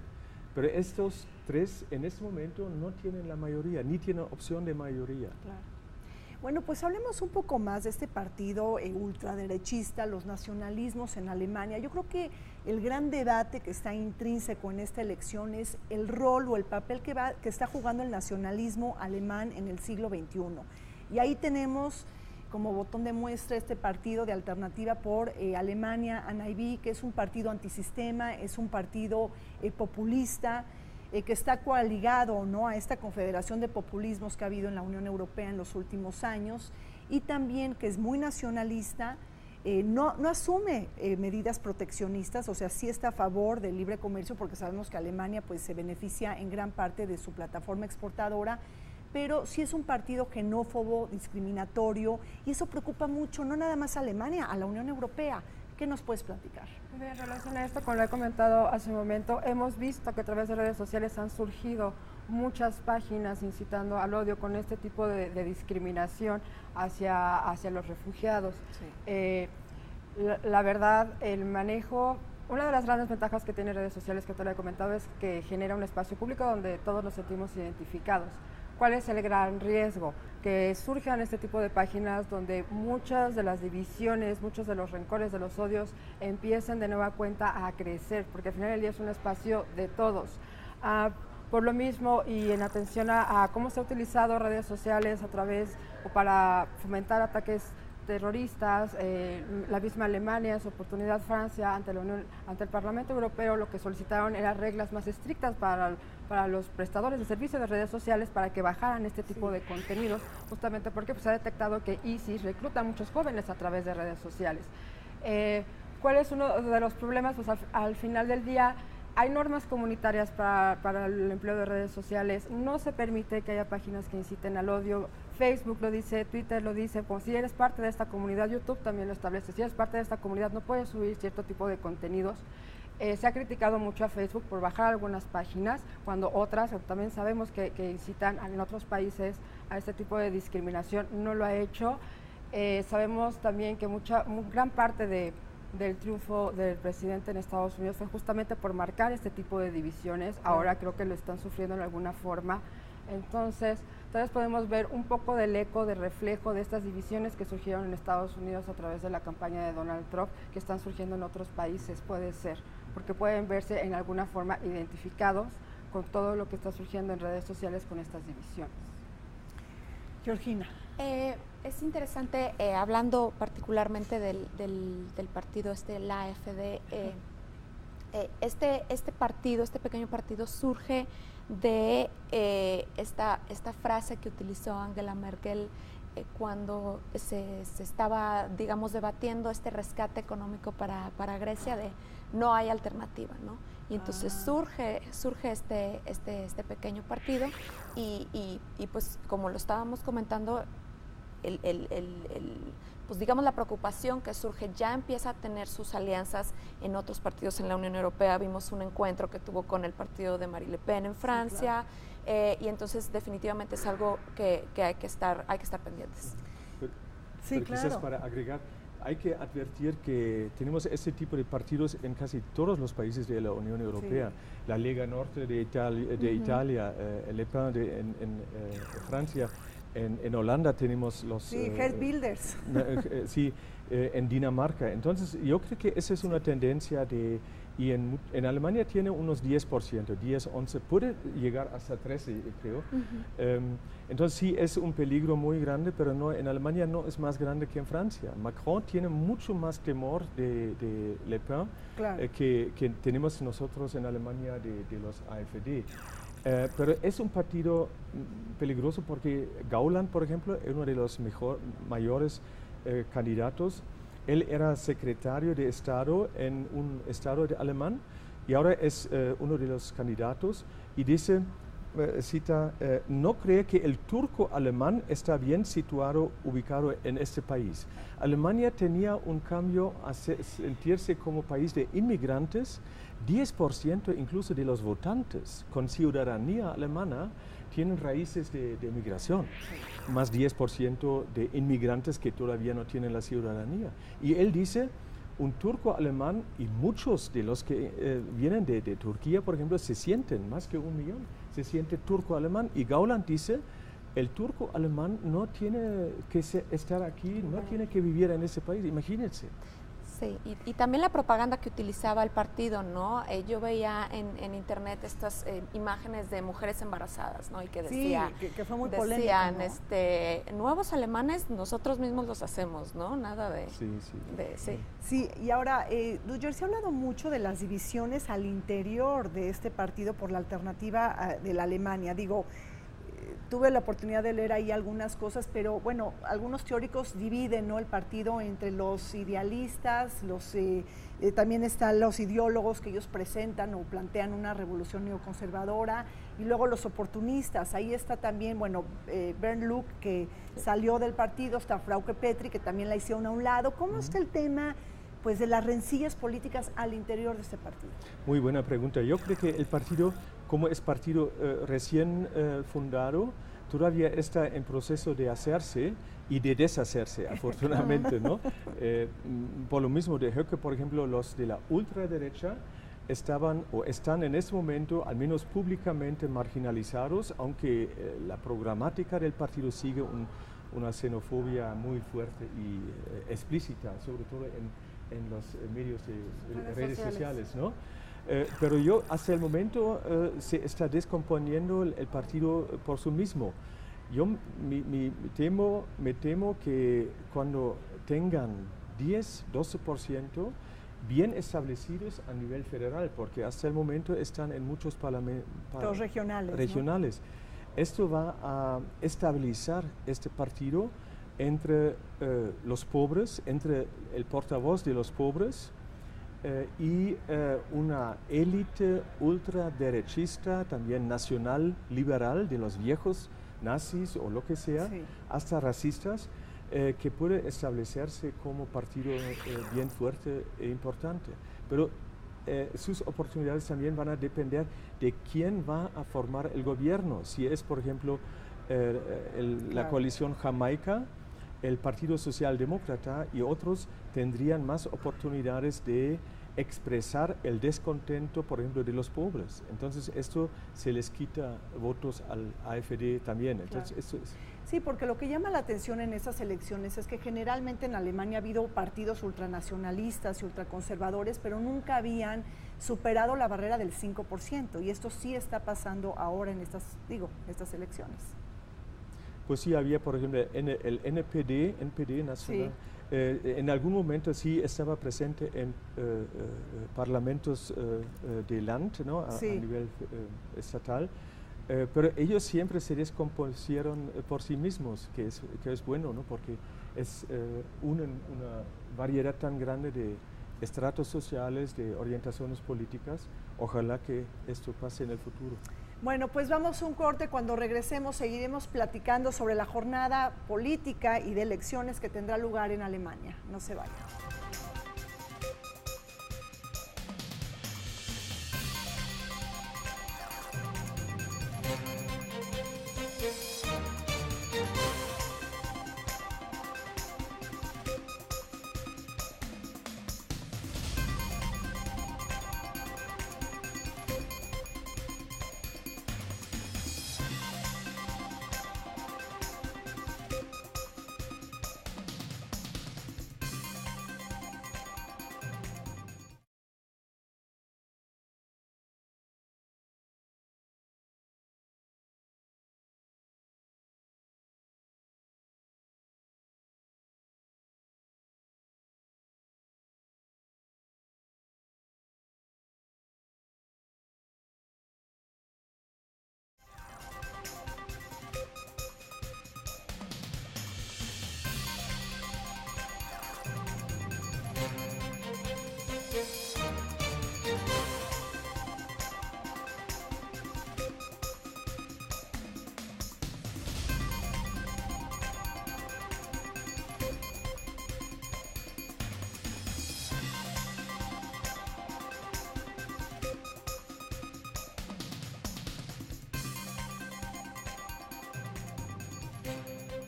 pero estos tres en este momento no tienen la mayoría, ni tienen opción de mayoría. Claro. Bueno, pues hablemos un poco más de este partido ultraderechista, los nacionalismos en Alemania. Yo creo que el gran debate que está intrínseco en esta elección es el rol o el papel que está jugando el nacionalismo alemán en el siglo XXI. Y ahí tenemos como botón de muestra este partido de Alternativa por Alemania, ANIB, que es un partido antisistema, es un partido populista, que está coaligado, ¿no?, a esta confederación de populismos que ha habido en la Unión Europea en los últimos años, y también que es muy nacionalista, no asume medidas proteccionistas, o sea, sí está a favor del libre comercio, porque sabemos que Alemania pues, se beneficia en gran parte de su plataforma exportadora, pero sí es un partido xenófobo, discriminatorio, y eso preocupa mucho, no nada más a Alemania, a la Unión Europea. ¿Qué nos puedes platicar? En relación a esto, como lo he comentado hace un momento, hemos visto que a través de redes sociales han surgido muchas páginas incitando al odio con este tipo de discriminación hacia los refugiados. Sí. La verdad, el manejo, una de las grandes ventajas que tiene redes sociales, que te lo he comentado, es que genera un espacio público donde todos nos sentimos identificados. ¿Cuál es el gran riesgo? Que surjan este tipo de páginas donde muchas de las divisiones, muchos de los rencores, de los odios, empiecen de nueva cuenta a crecer, porque al final del día es un espacio de todos. Por lo mismo, y en atención a cómo se ha utilizado redes sociales a través o para fomentar ataques terroristas, la misma Alemania, su oportunidad Francia ante el Parlamento Europeo, lo que solicitaron eran reglas más estrictas para los prestadores de servicios de redes sociales para que bajaran este tipo de contenidos, justamente porque se ha detectado que ISIS recluta a muchos jóvenes a través de redes sociales. ¿Cuál es uno de los problemas? Pues al final del día hay normas comunitarias para el empleo de redes sociales, no se permite que haya páginas que inciten al odio. Facebook lo dice, Twitter lo dice, como si eres parte de esta comunidad, YouTube también lo establece, si eres parte de esta comunidad no puedes subir cierto tipo de contenidos. Se ha criticado mucho a Facebook por bajar algunas páginas, cuando otras, también sabemos que incitan en otros países a este tipo de discriminación, no lo ha hecho. Sabemos también que gran parte del triunfo del presidente en Estados Unidos fue justamente por marcar este tipo de divisiones, ahora creo que lo están sufriendo en alguna forma. Entonces podemos ver un poco del eco, de reflejo de estas divisiones que surgieron en Estados Unidos a través de la campaña de Donald Trump, que están surgiendo en otros países, puede ser, porque pueden verse en alguna forma identificados con todo lo que está surgiendo en redes sociales con estas divisiones. Georgina. Es interesante, hablando particularmente del partido la AfD, este pequeño partido surge de esta frase que utilizó Angela Merkel cuando se estaba, digamos, debatiendo este rescate económico para Grecia, de no hay alternativa, ¿no? Y entonces surge este pequeño partido y pues como lo estábamos comentando, pues digamos la preocupación que surge ya empieza a tener sus alianzas en otros partidos en la Unión Europea. Vimos un encuentro que tuvo con el partido de Marine Le Pen en Francia, sí, claro. Y entonces definitivamente es algo que hay que estar pendientes. Sí, claro. Quizás para agregar, hay que advertir que tenemos este tipo de partidos en casi todos los países de la Unión Europea. Sí. La Lega Norte de Italia, Le Pen en Francia. En Holanda tenemos los... Sí, Geert Wilders. Sí, en Dinamarca. Entonces, yo creo que esa es una tendencia de... Y en Alemania tiene unos 10%, 10, 11, puede llegar hasta 13, creo. Entonces, sí, es un peligro muy grande, pero no, en Alemania no es más grande que en Francia. Macron tiene mucho más temor de Le Pen, claro, que tenemos nosotros en Alemania de los AfD. Pero es un partido peligroso porque Gauland, por ejemplo, es uno de los mayores candidatos. Él era secretario de Estado en un estado alemán y ahora es uno de los candidatos y dice, cita, no cree que el turco alemán está bien situado, ubicado en este país. Alemania tenía un cambio a sentirse como país de inmigrantes. 10% incluso de los votantes con ciudadanía alemana tienen raíces de migración, más 10% de inmigrantes que todavía no tienen la ciudadanía. Y él dice, un turco alemán y muchos de los que vienen de Turquía, por ejemplo, se sienten, más que 1 millón, se siente turco alemán. Y Gauland dice, el turco alemán no tiene que estar aquí, no tiene que vivir en ese país, imagínense. Sí, y también la propaganda que utilizaba el partido, ¿no? Yo veía en internet estas imágenes de mujeres embarazadas, ¿no? Y que decía, sí, que fue muy polémica, ¿no? Nuevos alemanes, nosotros mismos los hacemos, ¿no? Nada de... Sí, sí. Sí, y ahora, se ha hablado mucho de las divisiones al interior de este partido por la alternativa de la Alemania. Digo, tuve la oportunidad de leer ahí algunas cosas, pero bueno, algunos teóricos dividen, ¿no?, el partido entre los idealistas, también están los ideólogos que ellos presentan o plantean una revolución neoconservadora, y luego los oportunistas. Ahí está también, bueno, Bernd Lucke, que salió del partido, está Frauke Petry, que también la hicieron a un lado. ¿Cómo está el tema, pues, de las rencillas políticas al interior de este partido? Muy buena pregunta. Yo creo que el partido, como es partido recién fundado, todavía está en proceso de hacerse y de deshacerse, afortunadamente, ¿no? Por lo mismo de Höcke, por ejemplo, los de la ultraderecha están en este momento, al menos públicamente, marginalizados, aunque la programática del partido sigue una xenofobia muy fuerte y explícita, sobre todo en los medios de redes sociales, ¿no? Pero hasta el momento se está descomponiendo el partido por sí mismo. Yo me temo que cuando tengan 10, 12% bien establecidos a nivel federal, porque hasta el momento están en muchos parlamentos regionales. ¿No? Esto va a estabilizar este partido entre los pobres, entre el portavoz de los pobres, y una élite ultraderechista, también nacional, liberal, de los viejos nazis o lo que sea, sí, hasta racistas, que puede establecerse como partido bien fuerte e importante. Pero sus oportunidades también van a depender de quién va a formar el gobierno. Si es, por ejemplo, la coalición Jamaica, el Partido Socialdemócrata y otros tendrían más oportunidades de expresar el descontento, por ejemplo, de los pobres. Entonces, esto se les quita votos al AfD también. Entonces, claro, esto es... Sí, porque lo que llama la atención en estas elecciones es que generalmente en Alemania ha habido partidos ultranacionalistas y ultraconservadores, pero nunca habían superado la barrera del 5%, y esto sí está pasando ahora en estas elecciones. Pues sí, había, por ejemplo, el NPD nacional. Sí. En algún momento sí estaba presente en parlamentos de Land, ¿no? Sí, a nivel estatal, pero ellos siempre se descompusieron por sí mismos, que es bueno, ¿no? Porque es una variedad tan grande de estratos sociales, de orientaciones políticas. Ojalá que esto pase en el futuro. Bueno, pues vamos a un corte. Cuando regresemos seguiremos platicando sobre la jornada política y de elecciones que tendrá lugar en Alemania. No se vayan.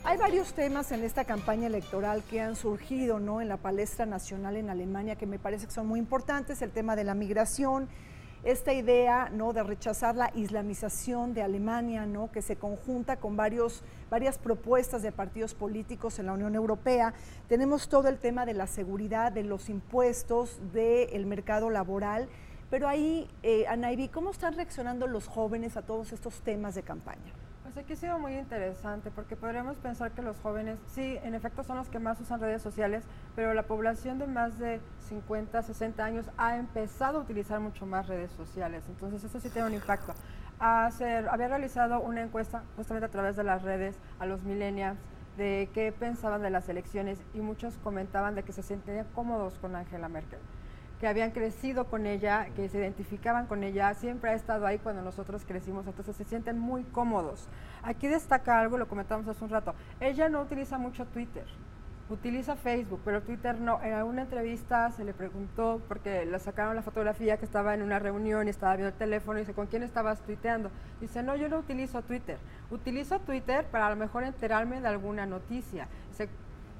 Hay varios temas en esta campaña electoral que han surgido, ¿no?, en la palestra nacional en Alemania, que me parece que son muy importantes. El tema de la migración, esta idea, ¿no?, de rechazar la islamización de Alemania, ¿no?, que se conjunta con varias propuestas de partidos políticos en la Unión Europea. Tenemos todo el tema de la seguridad, de los impuestos, del mercado laboral. Pero ahí, Anaibí, ¿cómo están reaccionando los jóvenes a todos estos temas de campaña? Pues aquí ha sido muy interesante porque podríamos pensar que los jóvenes, sí, en efecto son los que más usan redes sociales, pero la población de más de 50, 60 años ha empezado a utilizar mucho más redes sociales, entonces eso sí tiene un impacto. Había realizado una encuesta justamente a través de las redes a los millennials de qué pensaban de las elecciones y muchos comentaban de que se sentían cómodos con Angela Merkel, que habían crecido con ella, que se identificaban con ella, siempre ha estado ahí cuando nosotros crecimos, entonces se sienten muy cómodos. Aquí destaca algo, lo comentamos hace un rato, ella no utiliza mucho Twitter, utiliza Facebook, pero Twitter no. En alguna entrevista se le preguntó, porque le sacaron la fotografía que estaba en una reunión y estaba viendo el teléfono, y dice, ¿con quién estabas tuiteando? Dice, no, yo no utilizo Twitter, utilizo Twitter para a lo mejor enterarme de alguna noticia.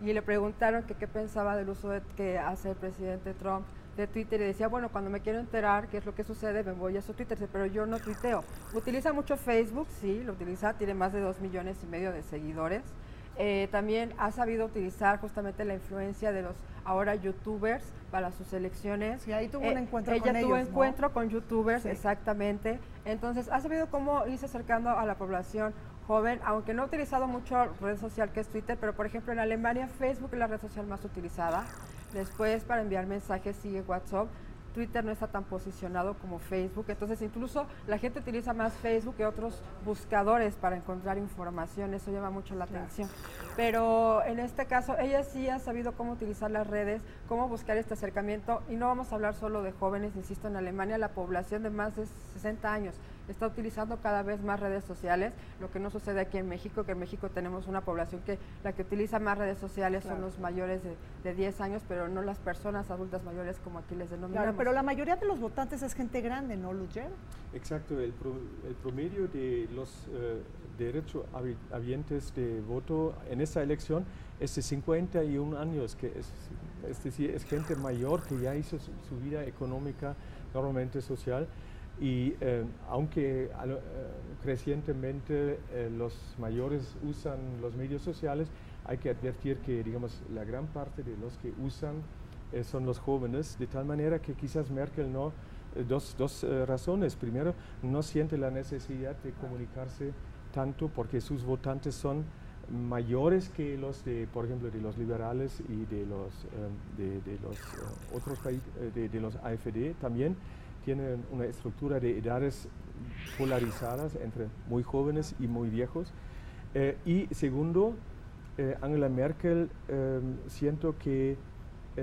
Y le preguntaron que qué pensaba del uso que hace el presidente Trump de Twitter y decía, bueno, cuando me quiero enterar qué es lo que sucede, me voy a su Twitter, pero yo no tuiteo. Utiliza mucho Facebook, sí, lo utiliza, tiene más de 2,5 millones de seguidores. También ha sabido utilizar justamente la influencia de los ahora youtubers para sus elecciones. Y ahí tuvo un encuentro con ellos, ella tuvo encuentro ¿no?, con youtubers, sí, exactamente. Entonces, ha sabido cómo irse acercando a la población joven, aunque no ha utilizado mucho red social que es Twitter, pero por ejemplo en Alemania Facebook es la red social más utilizada. Después para enviar mensajes sigue WhatsApp. Twitter no está tan posicionado como Facebook, entonces incluso la gente utiliza más Facebook que otros buscadores para encontrar información, eso llama mucho la atención. Pero en este caso ella sí ha sabido cómo utilizar las redes, cómo buscar este acercamiento, y no vamos a hablar solo de jóvenes, insisto, en Alemania la población de más de 60 años está utilizando cada vez más redes sociales, lo que no sucede aquí en México, que en México tenemos una población que la que utiliza más redes sociales son los mayores de 10 años, pero no las personas adultas mayores como aquí les denominamos. Claro, pero la mayoría de los votantes es gente grande, ¿no, Lutger? Exacto, el promedio de los derechohabientes de voto en esta elección es de 51 años, que es decir, es gente mayor que ya hizo su vida económica, normalmente social. Y aunque crecientemente los mayores usan los medios sociales, hay que advertir que, digamos, la gran parte de los que usan son los jóvenes, de tal manera que quizás Merkel no, dos razones. Primero, no siente la necesidad de comunicarse tanto porque sus votantes son mayores que los de, por ejemplo, de los liberales y de los otros países, de los AfD también. Tienen una estructura de edades polarizadas entre muy jóvenes y muy viejos. Y segundo, Angela Merkel siento que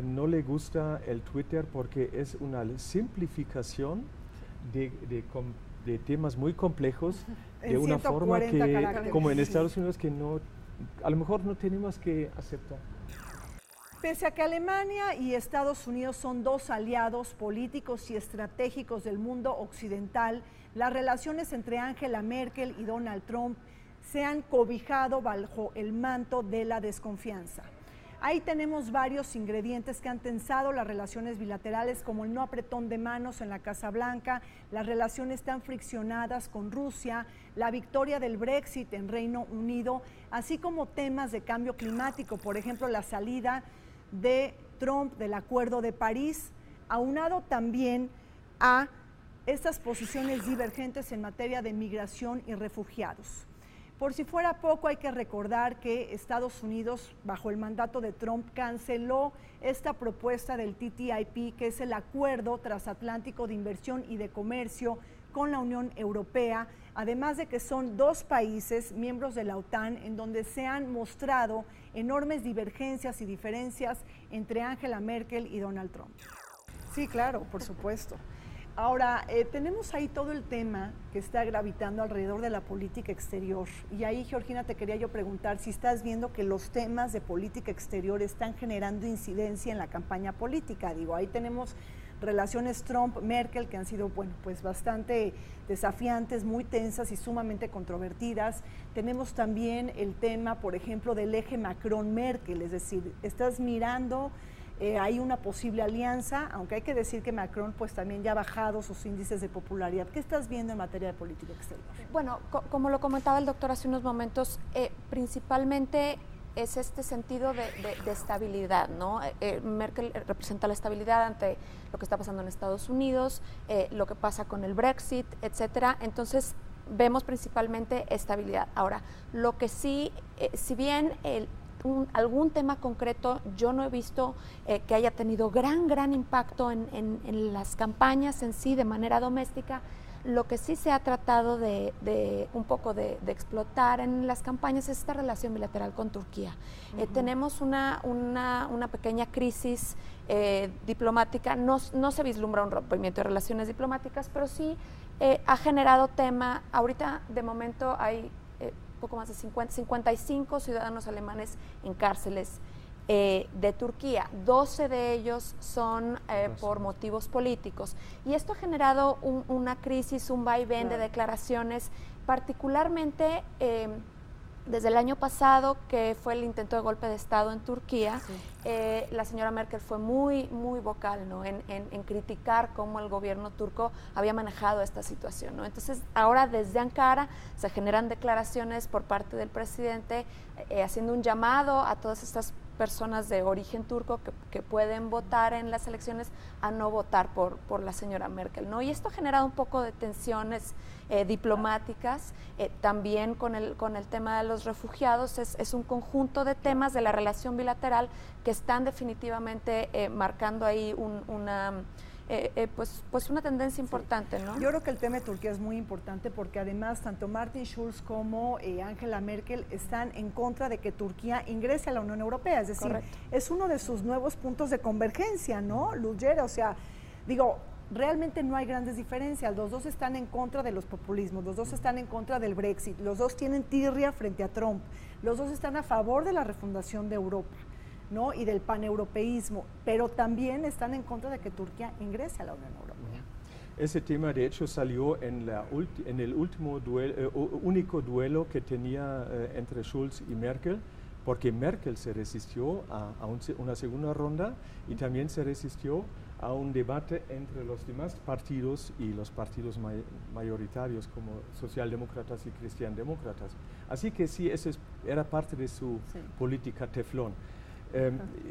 no le gusta el Twitter porque es una simplificación de de temas muy complejos En de una forma 140 que, caracteres. como en Sí. Estados Unidos, que no, a lo mejor no tenemos que aceptar. Pese a que Alemania y Estados Unidos son dos aliados políticos y estratégicos del mundo occidental, las relaciones entre Angela Merkel y Donald Trump se han cobijado bajo el manto de la desconfianza. Ahí tenemos varios ingredientes que han tensado las relaciones bilaterales, como el no apretón de manos en la Casa Blanca, las relaciones tan friccionadas con Rusia, la victoria del Brexit en Reino Unido, así como temas de cambio climático, por ejemplo, la salida de Trump del Acuerdo de París, aunado también a estas posiciones divergentes en materia de migración y refugiados. Por si fuera poco, hay que recordar que Estados Unidos, bajo el mandato de Trump, canceló esta propuesta del TTIP, que es el Acuerdo Transatlántico de Inversión y de Comercio con la Unión Europea, además de que son dos países miembros de la OTAN en donde se han mostrado enormes divergencias y diferencias entre Angela Merkel y Donald Trump. Sí, claro, por supuesto. Ahora, tenemos ahí todo el tema que está gravitando alrededor de la política exterior. Y ahí, Georgina, te quería yo preguntar si estás viendo que los temas de política exterior están generando incidencia en la campaña política. Digo, ahí tenemos relaciones Trump-Merkel que han sido, bueno, pues bastante desafiantes, muy tensas y sumamente controvertidas. Tenemos también el tema, por ejemplo, del eje Macron-Merkel, es decir, estás mirando hay una posible alianza, aunque hay que decir que Macron pues también ya ha bajado sus índices de popularidad. ¿Qué estás viendo en materia de política exterior? Bueno, como lo comentaba el doctor hace unos momentos, principalmente es este sentido de estabilidad, ¿no? Merkel representa la estabilidad ante lo que está pasando en Estados Unidos, lo que pasa con el Brexit, etcétera. Entonces, vemos principalmente estabilidad. Ahora, lo que sí, si bien algún tema concreto, yo no he visto que haya tenido gran impacto en las campañas en sí de manera doméstica. Lo que sí se ha tratado de un poco de explotar en las campañas es esta relación bilateral con Turquía. Tenemos una pequeña crisis diplomática, no se vislumbra un rompimiento de relaciones diplomáticas, pero sí ha generado tema. Ahorita de momento hay poco más de 55 ciudadanos alemanes en cárceles de Turquía. 12 de ellos son por motivos políticos. Y esto ha generado una crisis, un vaivén de declaraciones, particularmente desde el año pasado, que fue el intento de golpe de Estado en Turquía. La señora Merkel fue muy vocal, ¿no? en criticar cómo el gobierno turco había manejado esta situación, ¿no? Entonces, ahora desde Ankara se generan declaraciones por parte del presidente haciendo un llamado a todas estas personas de origen turco que pueden votar en las elecciones a no votar por la señora Merkel, ¿no? Y esto ha generado un poco de tensiones diplomáticas, también con el tema de los refugiados. Es un conjunto de temas de la relación bilateral que están definitivamente marcando ahí una tendencia importante, ¿no? Yo creo que el tema de Turquía es muy importante porque además tanto Martin Schulz como Angela Merkel están en contra de que Turquía ingrese a la Unión Europea, es decir, correcto, es uno de sus nuevos puntos de convergencia, ¿no, Lugera? O sea, digo, realmente no hay grandes diferencias, los dos están en contra de los populismos, los dos están en contra del Brexit, los dos tienen tirria frente a Trump, los dos están a favor de la refundación de Europa, ¿no? Y del paneuropeísmo, pero también están en contra de que Turquía ingrese a la Unión Europea. Ese tema, de hecho, salió en el último único duelo que tenía entre Schulz y Merkel, porque Merkel se resistió a una segunda ronda y también se resistió a un debate entre los demás partidos y los partidos mayoritarios como socialdemócratas y cristiandemócratas. Así que sí, eso era parte de su política teflón.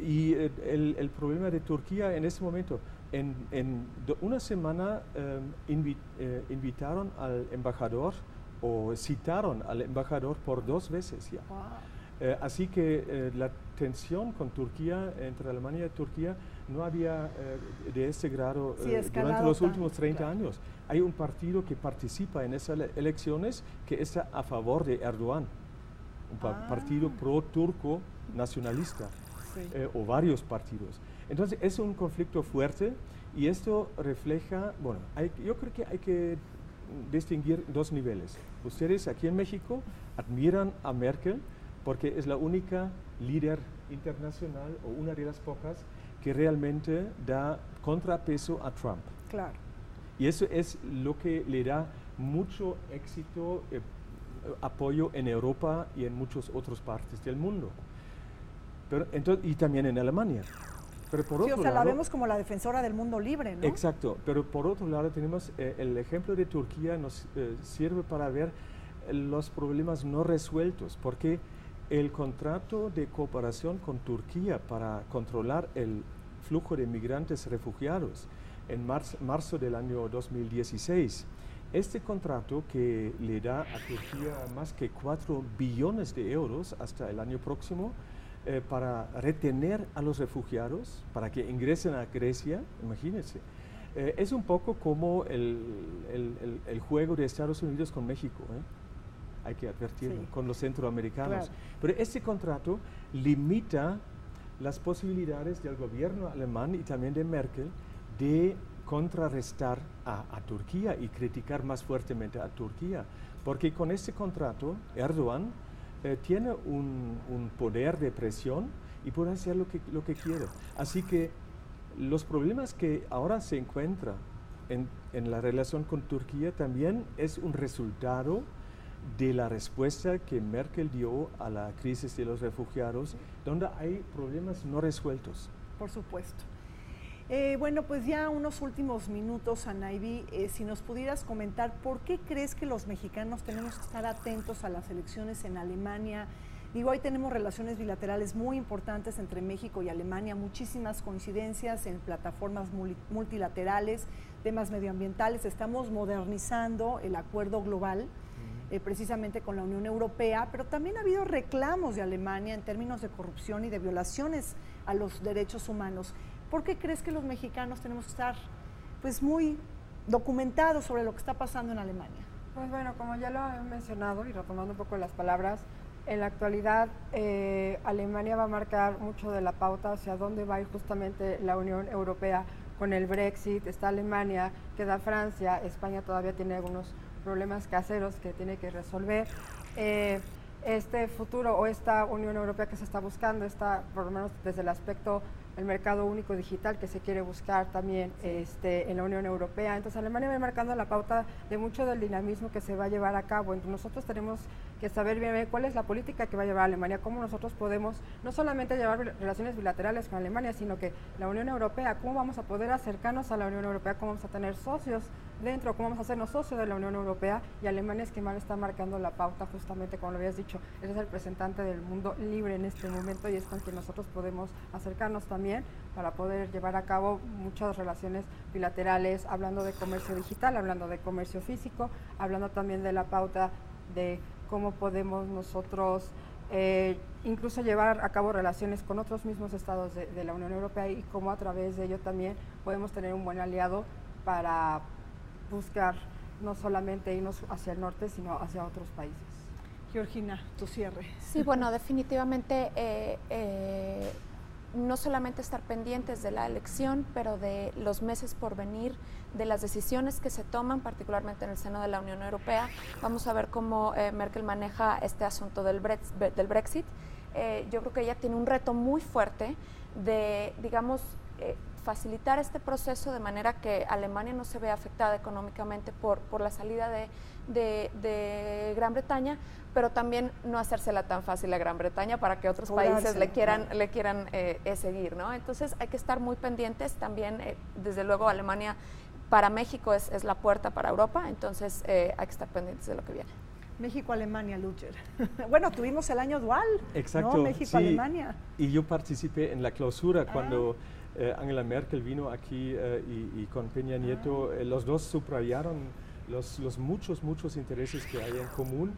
Y el problema de Turquía en ese momento, en una semana invitaron al embajador o citaron al embajador por 2 veces ya. Wow. Así que la tensión con Turquía, entre Alemania y Turquía, no había de ese grado durante los últimos 30 años. Hay un partido que participa en esas elecciones que está a favor de Erdogan, un partido pro-turco nacionalista. O varios partidos. Entonces es un conflicto fuerte y esto refleja, bueno, yo creo que hay que distinguir dos niveles. Ustedes aquí en México admiran a Merkel porque es la única líder internacional o una de las pocas que realmente da contrapeso a Trump. Claro. Y eso es lo que le da mucho éxito, apoyo en Europa y en muchas otras partes del mundo. Pero, entonces, y también en Alemania. Pero por otro lado, la vemos como la defensora del mundo libre, ¿no? Exacto, pero por otro lado tenemos el ejemplo de Turquía, nos sirve para ver los problemas no resueltos, porque el contrato de cooperación con Turquía para controlar el flujo de migrantes refugiados en marzo del año 2016, este contrato que le da a Turquía más que 4 billones de euros hasta el año próximo, para retener a los refugiados, para que ingresen a Grecia, imagínense. Es un poco como el juego de Estados Unidos con México, hay que advertirlo, sí, con los centroamericanos. Claro. Pero este contrato limita las posibilidades del gobierno alemán y también de Merkel de contrarrestar a Turquía y criticar más fuertemente a Turquía, porque con este contrato Erdogan tiene un poder de presión y puede hacer lo que quiere. Así que los problemas que ahora se encuentran en la relación con Turquía también es un resultado de la respuesta que Merkel dio a la crisis de los refugiados, donde hay problemas no resueltos. Por supuesto. Bueno, pues ya unos últimos minutos, Anaibi, si nos pudieras comentar, ¿por qué crees que los mexicanos tenemos que estar atentos a las elecciones en Alemania? Digo, hoy tenemos relaciones bilaterales muy importantes entre México y Alemania, muchísimas coincidencias en plataformas multilaterales, temas medioambientales, estamos modernizando el acuerdo global, precisamente con la Unión Europea, pero también ha habido reclamos de Alemania en términos de corrupción y de violaciones a los derechos humanos. ¿Por qué crees que los mexicanos tenemos que estar pues muy documentados sobre lo que está pasando en Alemania? Pues bueno, como ya lo he mencionado y retomando un poco las palabras, en la actualidad Alemania va a marcar mucho de la pauta hacia dónde va a ir justamente la Unión Europea con el Brexit. Está Alemania, queda Francia, España todavía tiene algunos problemas caseros que tiene que resolver. Este futuro o esta Unión Europea que se está buscando está, por lo menos desde el aspecto el mercado único digital que se quiere buscar también en la Unión Europea. Entonces Alemania va marcando la pauta de mucho del dinamismo que se va a llevar a cabo. Entonces nosotros tenemos que saber bien cuál es la política que va a llevar Alemania, cómo nosotros podemos no solamente llevar relaciones bilaterales con Alemania, sino que la Unión Europea, cómo vamos a poder acercarnos a la Unión Europea, cómo vamos a tener socios dentro, cómo vamos a hacernos socios de la Unión Europea, y Alemania es quien más está marcando la pauta, justamente como lo habías dicho, él es el representante del mundo libre en este momento y es con quien nosotros podemos acercarnos también para poder llevar a cabo muchas relaciones bilaterales, hablando de comercio digital, hablando de comercio físico, hablando también de la pauta de cómo podemos nosotros incluso llevar a cabo relaciones con otros mismos estados de la Unión Europea y cómo a través de ello también podemos tener un buen aliado para buscar no solamente irnos hacia el norte, sino hacia otros países. Georgina, tu cierre. Sí, bueno, definitivamente no solamente estar pendientes de la elección, pero de los meses por venir, de las decisiones que se toman, particularmente en el seno de la Unión Europea. Vamos a ver cómo Merkel maneja este asunto del Brexit. Yo creo que ella tiene un reto muy fuerte de, digamos, facilitar este proceso de manera que Alemania no se vea afectada económicamente por la salida de Gran Bretaña, pero también no hacérsela tan fácil a Gran Bretaña para que otros países le quieran seguir, ¿no? Entonces hay que estar muy pendientes también, desde luego Alemania para México es la puerta para Europa, entonces hay que estar pendientes de lo que viene. México-Alemania, Lucher. Bueno, tuvimos el año dual, exacto, ¿no? México-Alemania. Sí, y yo participé en la clausura cuando Angela Merkel vino aquí y con Peña Nieto, los dos subrayaron los muchos intereses que hay en común.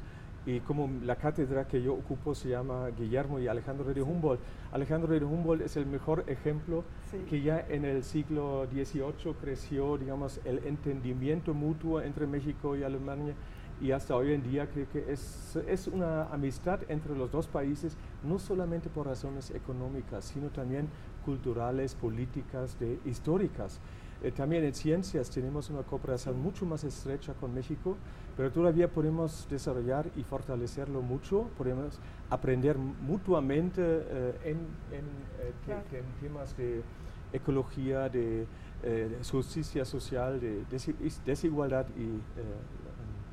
Y como la cátedra que yo ocupo se llama Guillermo y Alejandro de Humboldt. Alejandro de Humboldt es el mejor ejemplo que ya en el siglo XVIII creció, digamos, el entendimiento mutuo entre México y Alemania, y hasta hoy en día creo que es una amistad entre los dos países, no solamente por razones económicas, sino también culturales, políticas, históricas. También en ciencias tenemos una cooperación mucho más estrecha con México, pero todavía podemos desarrollar y fortalecerlo mucho, podemos aprender mutuamente en temas de ecología, de justicia social, de desigualdad,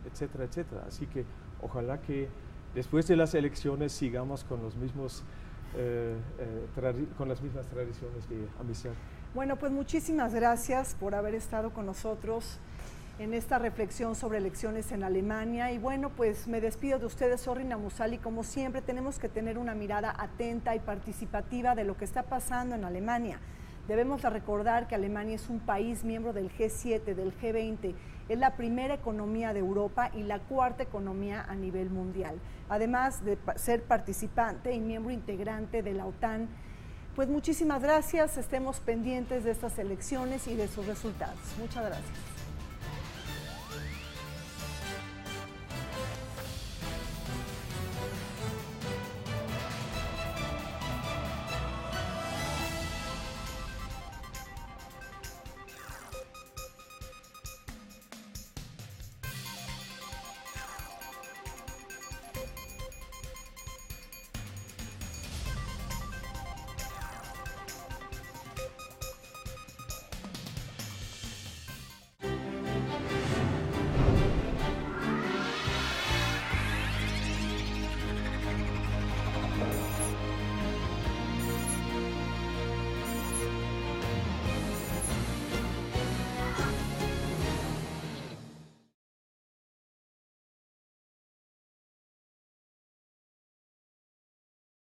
etcétera, etcétera. Así que ojalá que después de las elecciones sigamos con los mismos con las mismas tradiciones de amistad. Bueno, pues muchísimas gracias por haber estado con nosotros en esta reflexión sobre elecciones en Alemania. Y bueno, pues me despido de ustedes, Zorri Namusali. Como siempre, tenemos que tener una mirada atenta y participativa de lo que está pasando en Alemania. Debemos de recordar que Alemania es un país miembro del G7, del G20, es la primera economía de Europa y la cuarta economía a nivel mundial. Además de ser participante y miembro integrante de la OTAN, pues muchísimas gracias, estemos pendientes de estas elecciones y de sus resultados. Muchas gracias.